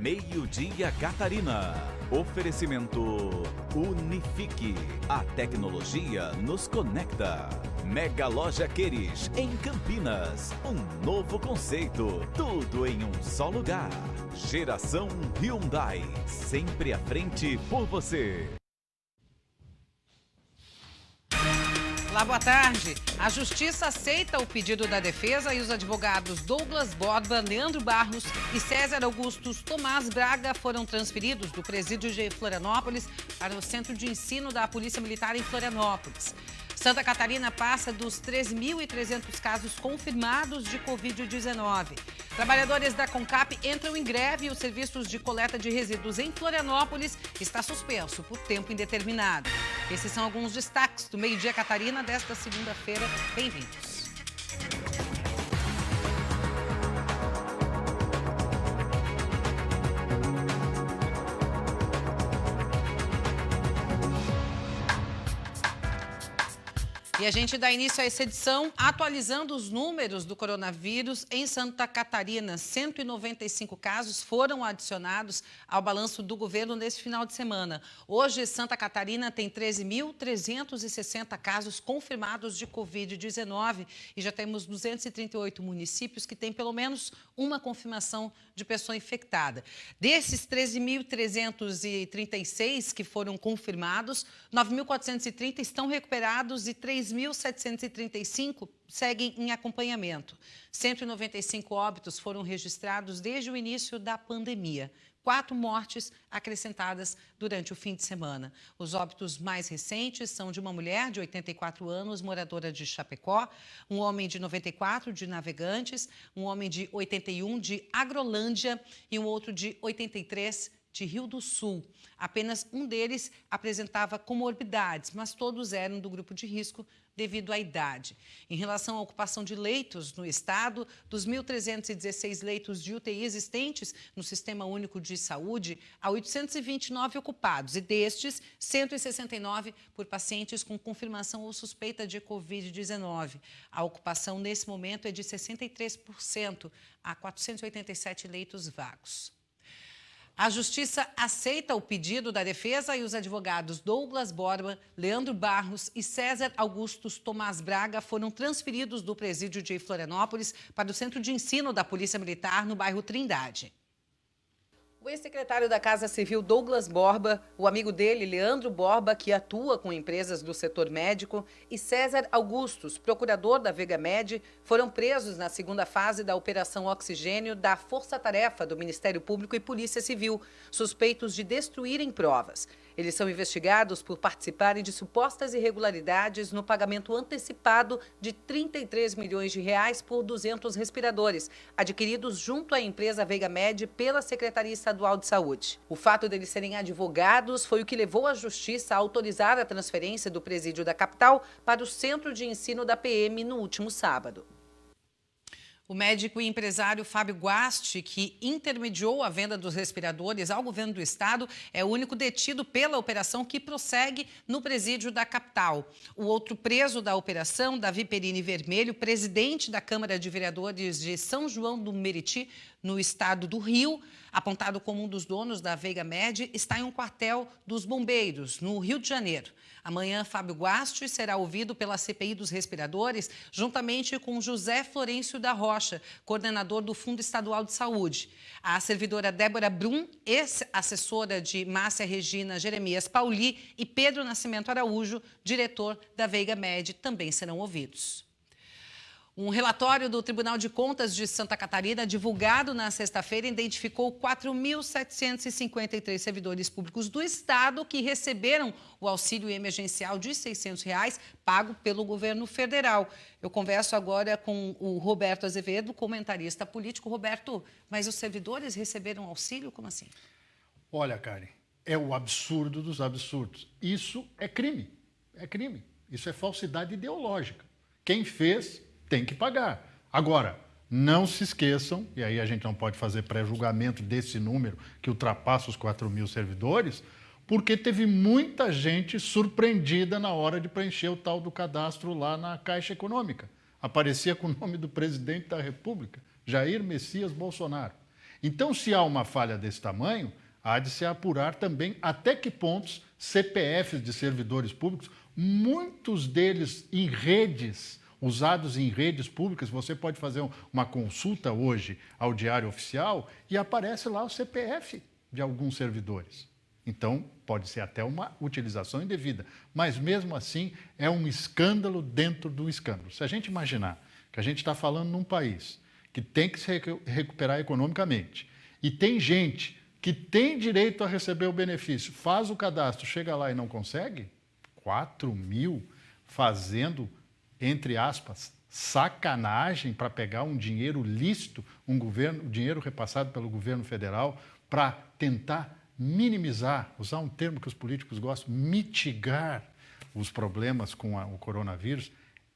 Meio-dia Catarina. Oferecimento Unifique. A tecnologia nos conecta. Mega Loja Queires, em Campinas. Um novo conceito. Tudo em um só lugar. Geração Hyundai. Sempre à frente por você. Olá, boa tarde. A Justiça aceita o pedido da defesa e os advogados Douglas Borba, Leandro Barros e César Augustus Tomás Braga foram transferidos do presídio de Florianópolis para o Centro de Ensino da Polícia Militar em Florianópolis. Santa Catarina passa dos 13.300 casos confirmados de Covid-19. Trabalhadores da CONCAP entram em greve e os serviços de coleta de resíduos em Florianópolis está suspenso por tempo indeterminado. Esses são alguns destaques do Meio-dia Catarina desta segunda-feira. Bem-vindos. E a gente dá início a essa edição atualizando os números do coronavírus em Santa Catarina. 195 casos foram adicionados ao balanço do governo nesse final de semana. Hoje, Santa Catarina tem 13.360 casos confirmados de Covid-19 e já temos 238 municípios que têm pelo menos uma confirmação de pessoa infectada. Desses 13.336 que foram confirmados, 9.430 estão recuperados e 3.735 seguem em acompanhamento. 195 óbitos foram registrados desde o início da pandemia. 4 mortes acrescentadas durante o fim de semana. Os óbitos mais recentes são de uma mulher de 84 anos, moradora de Chapecó, um homem de 94 de Navegantes, um homem de 81 de Agrolândia e um outro de 83 de Rio do Sul. Apenas um deles apresentava comorbidades, mas todos eram do grupo de risco devido à idade. Em relação à ocupação de leitos no estado, dos 1.316 leitos de UTI existentes no Sistema Único de Saúde, há 829 ocupados e destes, 169 por pacientes com confirmação ou suspeita de Covid-19. A ocupação nesse momento é de 63%, há 487 leitos vagos. A Justiça aceita o pedido da defesa e os advogados Douglas Borba, Leandro Barros e César Augustus Tomás Braga foram transferidos do presídio de Florianópolis para o Centro de Ensino da Polícia Militar no bairro Trindade. O ex-secretário da Casa Civil, Douglas Borba, o amigo dele, Leandro Borba, que atua com empresas do setor médico, e César Augustus, procurador da Vega Med, foram presos na segunda fase da Operação Oxigênio da Força Tarefa do Ministério Público e Polícia Civil, suspeitos de destruírem provas. Eles são investigados por participarem de supostas irregularidades no pagamento antecipado de 33 milhões de reais por 200 respiradores, adquiridos junto à empresa Vega Med pela Secretaria Estadual de Saúde. O fato deles serem advogados foi o que levou a Justiça a autorizar a transferência do presídio da capital para o Centro de Ensino da PM no último sábado. O médico e empresário Fábio Guasti, que intermediou a venda dos respiradores ao governo do estado, é o único detido pela operação que prossegue no presídio da capital. O outro preso da operação, Davi Perini Vermelho, presidente da Câmara de Vereadores de São João do Meriti, no estado do Rio, apontado como um dos donos da Vega Med, está em um quartel dos bombeiros, no Rio de Janeiro. Amanhã, Fábio Guasti será ouvido pela CPI dos respiradores, juntamente com José Florencio da Rocha, coordenador do Fundo Estadual de Saúde. A servidora Débora Brum, ex-assessora de Márcia Regina Jeremias Pauli e Pedro Nascimento Araújo, diretor da Vega Med, também serão ouvidos. Um relatório do Tribunal de Contas de Santa Catarina, divulgado na sexta-feira, identificou 4.753 servidores públicos do estado que receberam o auxílio emergencial de R$ 600 pago pelo governo federal. Eu converso agora com o Roberto Azevedo, comentarista político. Roberto, mas os servidores receberam auxílio? Como assim? Olha, Karen, é o absurdo dos absurdos. Isso é crime. É crime. Isso é falsidade ideológica. Quem fez tem que pagar. Agora, não se esqueçam, e aí a gente não pode fazer pré-julgamento desse número que ultrapassa os 4.000 servidores, porque teve muita gente surpreendida na hora de preencher o tal do cadastro lá na Caixa Econômica. Aparecia com o nome do presidente da República, Jair Messias Bolsonaro. Então, se há uma falha desse tamanho, há de se apurar também até que pontos CPFs de servidores públicos, muitos deles em redes, usados em redes públicas. Você pode fazer uma consulta hoje ao Diário Oficial e aparece lá o CPF de alguns servidores. Então, pode ser até uma utilização indevida, mas mesmo assim é um escândalo dentro do escândalo. Se a gente imaginar que a gente está falando num país que tem que se recuperar economicamente e tem gente que tem direito a receber o benefício, faz o cadastro, chega lá e não consegue, 4 mil fazendo, entre aspas, sacanagem para pegar um dinheiro lícito, um dinheiro repassado pelo governo federal para tentar minimizar, usar um termo que os políticos gostam, mitigar os problemas com o coronavírus,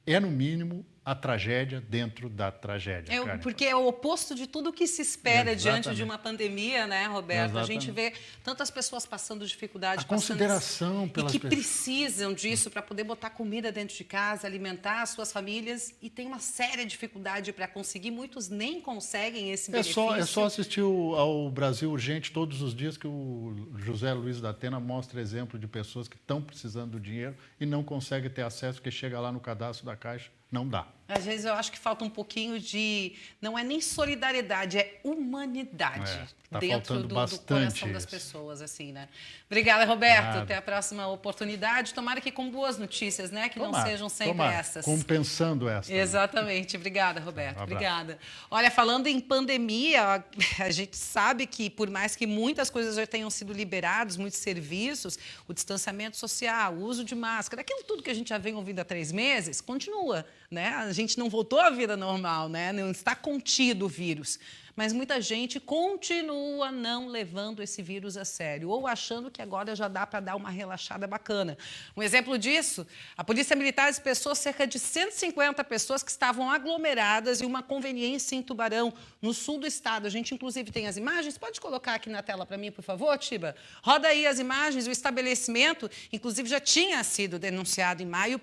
é, no mínimo, a tragédia dentro da tragédia. Porque é o oposto de tudo o que se espera. Exatamente. Diante de uma pandemia, né, Roberto? Exatamente. A gente vê tantas pessoas passando dificuldade. A consideração pelas pessoas. E que precisam disso para poder botar comida dentro de casa, alimentar as suas famílias, e tem uma séria dificuldade para conseguir. Muitos nem conseguem esse benefício. É só assistir ao Brasil Urgente todos os dias que o José Luiz da Atena mostra exemplo de pessoas que estão precisando do dinheiro e não conseguem ter acesso, porque chega lá no cadastro da Caixa, não dá. Às vezes eu acho que falta um pouquinho de... Não é nem solidariedade, é humanidade dentro do coração das pessoas, assim, né? Obrigada, Roberto. Até a próxima oportunidade. Tomara que com boas notícias, né? Que não sejam sempre essas. Compensando essa. Exatamente. Né? Obrigada, Roberto. Obrigada. Olha, falando em pandemia, a gente sabe que, por mais que muitas coisas já tenham sido liberadas, muitos serviços, o distanciamento social, o uso de máscara, aquilo tudo que a gente já vem ouvindo há 3 meses, continua, né? A gente não voltou à vida normal, né? Não está contido o vírus. Mas muita gente continua não levando esse vírus a sério, ou achando que agora já dá para dar uma relaxada bacana. Um exemplo disso, a Polícia Militar dispersou cerca de 150 pessoas que estavam aglomeradas em uma conveniência em Tubarão, no sul do estado. A gente, inclusive, tem as imagens. Pode colocar aqui na tela para mim, por favor, Tiba? Roda aí as imagens. O estabelecimento, inclusive, já tinha sido denunciado em maio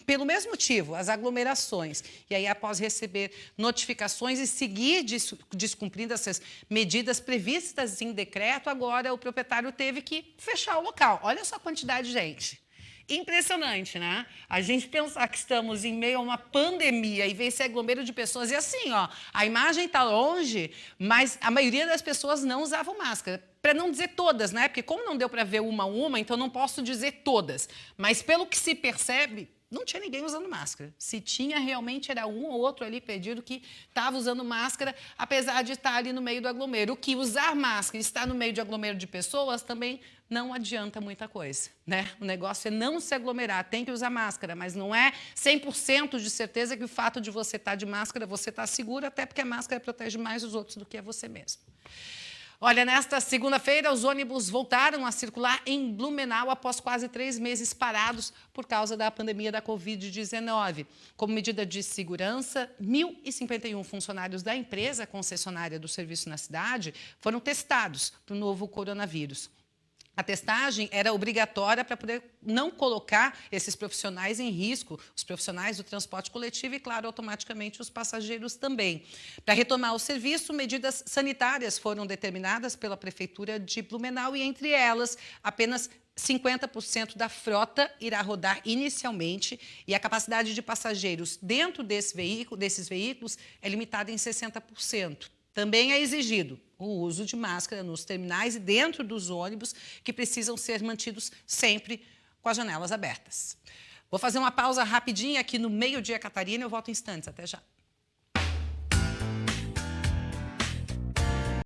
pelo mesmo motivo, as aglomerações. E aí, após receber notificações e seguir descumprindo essas medidas previstas em decreto, agora o proprietário teve que fechar o local. Olha só a quantidade de gente. Impressionante, né? A gente pensar que estamos em meio a uma pandemia e ver esse aglomero de pessoas. E assim, ó, a imagem está longe, mas a maioria das pessoas não usavam máscara. Para não dizer todas, né? Porque como não deu para ver uma a uma, então não posso dizer todas. Mas pelo que se percebe, não tinha ninguém usando máscara. Se tinha, realmente era um ou outro ali perdido que estava usando máscara, apesar de estar ali no meio do aglomero. O que usar máscara e estar no meio de aglomero de pessoas também não adianta muita coisa, né? O negócio é não se aglomerar, tem que usar máscara, mas não é 100% de certeza que o fato de você estar de máscara, você está seguro, até porque a máscara protege mais os outros do que a você mesmo. Olha, nesta segunda-feira, os ônibus voltaram a circular em Blumenau após quase 3 meses parados por causa da pandemia da Covid-19. Como medida de segurança, 1.051 funcionários da empresa concessionária do serviço na cidade foram testados para o novo coronavírus. A testagem era obrigatória para poder não colocar esses profissionais em risco, os profissionais do transporte coletivo e, claro, automaticamente os passageiros também. Para retomar o serviço, medidas sanitárias foram determinadas pela Prefeitura de Blumenau e, entre elas, apenas 50% da frota irá rodar inicialmente e a capacidade de passageiros dentro desses veículos é limitada em 60%. Também é exigido o uso de máscara nos terminais e dentro dos ônibus, que precisam ser mantidos sempre com as janelas abertas. Vou fazer uma pausa rapidinha aqui no Meio Dia Catarina e eu volto em instantes. Até já.